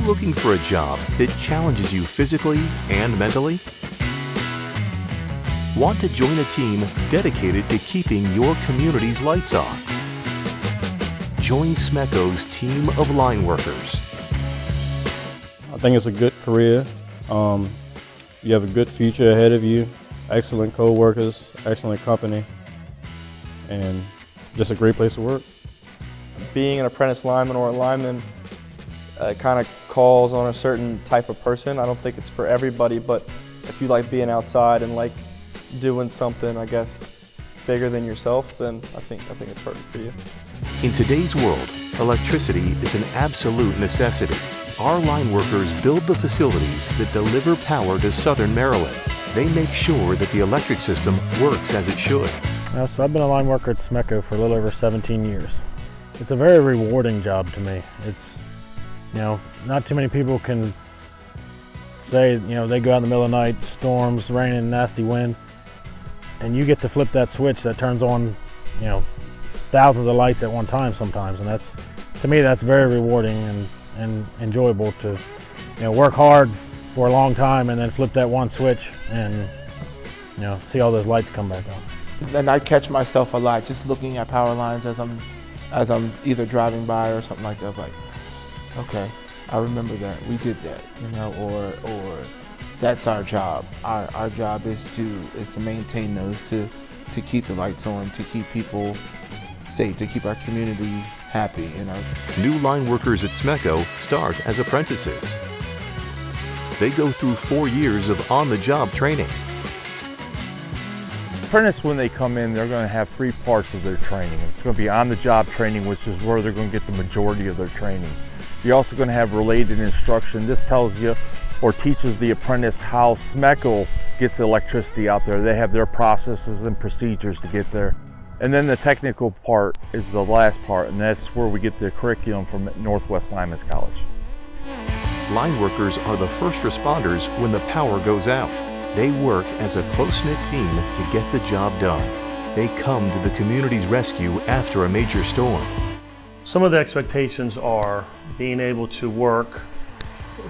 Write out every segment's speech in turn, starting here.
looking for a job that challenges you physically and mentally? Want to join a team dedicated to keeping your community's lights on? Join SMECO's team of line workers. I think it's a good career. You have a good future ahead of you, excellent co-workers, excellent company, and just a great place to work. Being an apprentice lineman or a lineman kind of calls on a certain type of person. I don't think it's for everybody, but if you like being outside and like doing something, I guess, bigger than yourself, then I think it's perfect for you. In today's world, electricity is an absolute necessity. Our line workers build the facilities that deliver power to Southern Maryland. They make sure that the electric system works as it should. So I've been a line worker at SMECO for a little over 17 years. It's a very rewarding job to me. It's, not too many people can say, they go out in the middle of the night, storms, rain, and nasty wind, and you get to flip that switch that turns on, thousands of lights at one time sometimes. And that's, to me, that's very rewarding and enjoyable to, work hard for a long time and then flip that one switch and, see all those lights come back on. And I catch myself a lot just looking at power lines as I'm either driving by or something like that. Like, okay, I remember that we did that, or that's our job. Our job is to maintain those, to keep the lights on, to keep people safe, to keep our community happy. New line workers at SMECO start as apprentices. They go through 4 years of on-the-job training. Apprentice, when they come in, they're going to have 3 parts of their training. It's going to be on-the-job training, which is where they're going to get the majority of their training. You're also going to have related instruction. This tells you or teaches the apprentice how SMECO gets the electricity out there. They have their processes and procedures to get there. And then the technical part is the last part, and that's where we get the curriculum from Northwest Lineman's College. Line workers are the first responders when the power goes out. They work as a close-knit team to get the job done. They come to the community's rescue after a major storm. Some of the expectations are being able to work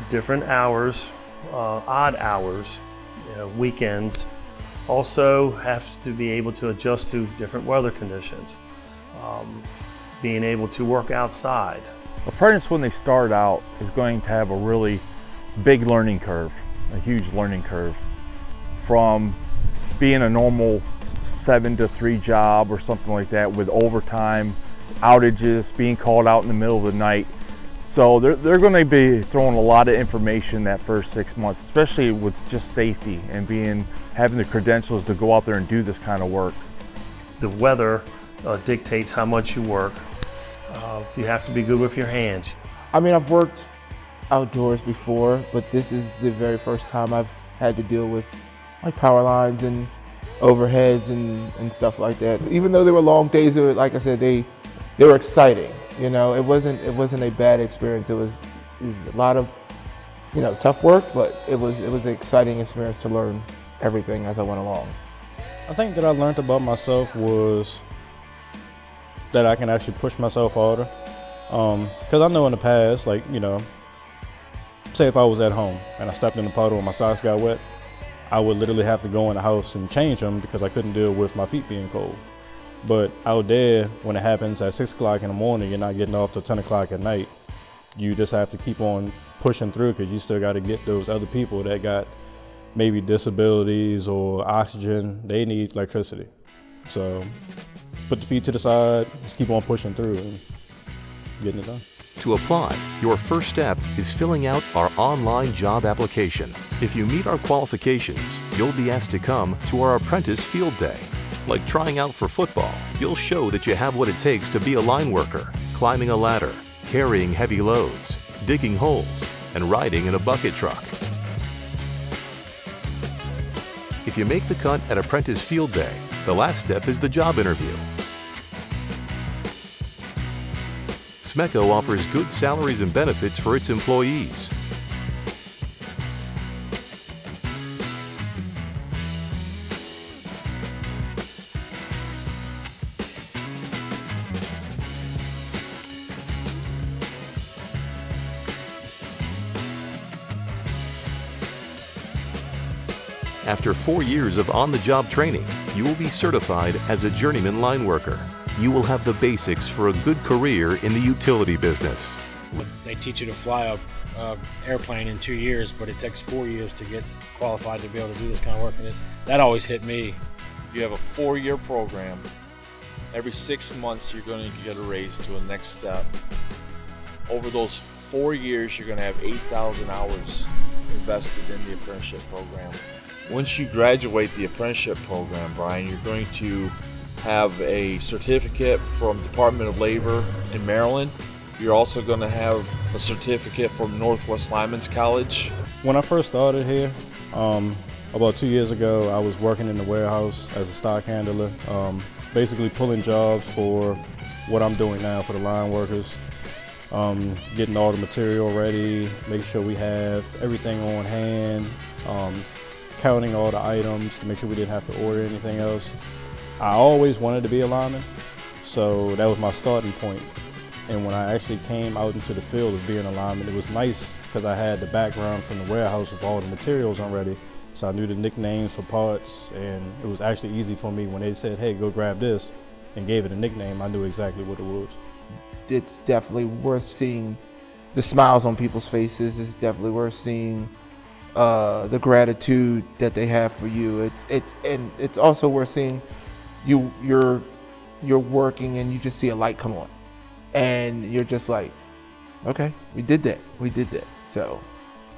different hours, odd hours, weekends. Also have to be able to adjust to different weather conditions. Being able to work outside. Apprentice, when they start out, is going to have a really big learning curve, a huge learning curve. From being a normal 7 to 3 job or something like that with overtime, outages, being called out in the middle of the night. So they're going to be throwing a lot of information that first 6 months, especially with just safety and having the credentials to go out there and do this kind of work. The weather dictates how much you work. You have to be good with your hands. I mean, I've worked outdoors before, but this is the very first time I've had to deal with like power lines and overheads and stuff like that. Even though they were long days, like I said, they were exciting. It wasn't a bad experience. It was a lot of tough work, but it was an exciting experience to learn everything as I went along. I think that I learned about myself was that I can actually push myself harder. Because I know in the past, say if I was at home and I stepped in the puddle and my socks got wet, I would literally have to go in the house and change them because I couldn't deal with my feet being cold. But out there, when it happens at 6 o'clock in the morning, you're not getting off till 10 o'clock at night. You just have to keep on pushing through because you still got to get those other people that got maybe disabilities or oxygen. They need electricity. So put the feet to the side, just keep on pushing through and getting it done. To apply, your first step is filling out our online job application. If you meet our qualifications, you'll be asked to come to our apprentice field day. Like trying out for football, you'll show that you have what it takes to be a line worker, climbing a ladder, carrying heavy loads, digging holes, and riding in a bucket truck. If you make the cut at apprentice field day, the last step is the job interview. SMECO offers good salaries and benefits for its employees. After 4 years of on-the-job training, you will be certified as a journeyman line worker. You will have the basics for a good career in the utility business. They teach you to fly a airplane in 2 years, but it takes 4 years to get qualified to be able to do this kind of work. And that always hit me. You have a 4-year program. Every 6 months, you're going to get a raise to a next step. Over those 4 years, you're going to have 8,000 hours invested in the apprenticeship program. Once you graduate the apprenticeship program, Brian, you're going to have a certificate from Department of Labor in Maryland. You're also going to have a certificate from Northwest Lineman's College. When I first started here, about 2 years ago, I was working in the warehouse as a stock handler, basically pulling jobs for what I'm doing now for the line workers, getting all the material ready, making sure we have everything on hand, counting all the items to make sure we didn't have to order anything else. I always wanted to be a lineman, so that was my starting point. And when I actually came out into the field of being a lineman, it was nice because I had the background from the warehouse with all the materials already. So I knew the nicknames for parts, and it was actually easy for me when they said, hey, go grab this, and gave it a nickname. I knew exactly what it was. It's definitely worth seeing the smiles on people's faces. It's definitely worth seeing the gratitude that they have for you. And it's also worth seeing you're working and you just see a light come on, and you're just like, okay, we did that. So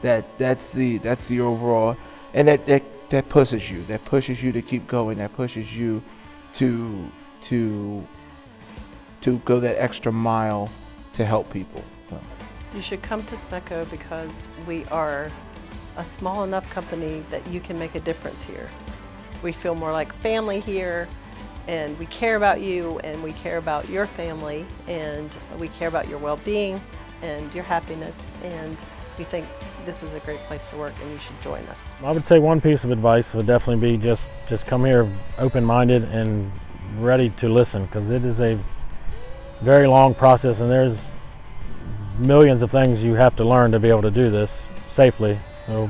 that's the overall. And that pushes you. That pushes you to keep going. That pushes you to go that extra mile to help people. So you should come to Smecco because we are a small enough company that you can make a difference here. We feel more like family here, and we care about you, and we care about your family, and we care about your well-being and your happiness, and we think this is a great place to work and you should join us. I would say one piece of advice would definitely be just come here open-minded and ready to listen, because it is a very long process and there's millions of things you have to learn to be able to do this safely. So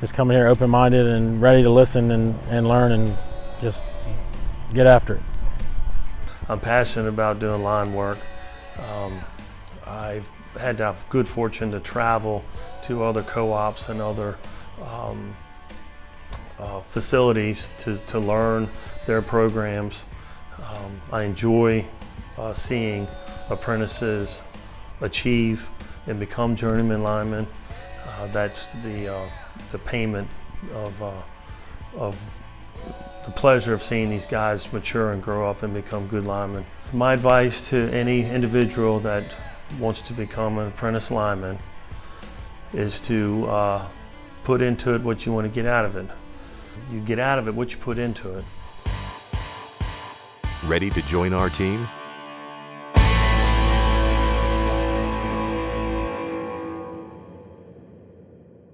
just come here open-minded and ready to listen and learn and just get after it. I'm passionate about doing line work. I've had to have good fortune to travel to other co-ops and other facilities to learn their programs. I enjoy seeing apprentices achieve and become journeyman linemen. That's the payment of the pleasure of seeing these guys mature and grow up and become good linemen. My advice to any individual that wants to become an apprentice lineman is to put into it what you want to get out of it. You get out of it what you put into it. Ready to join our team?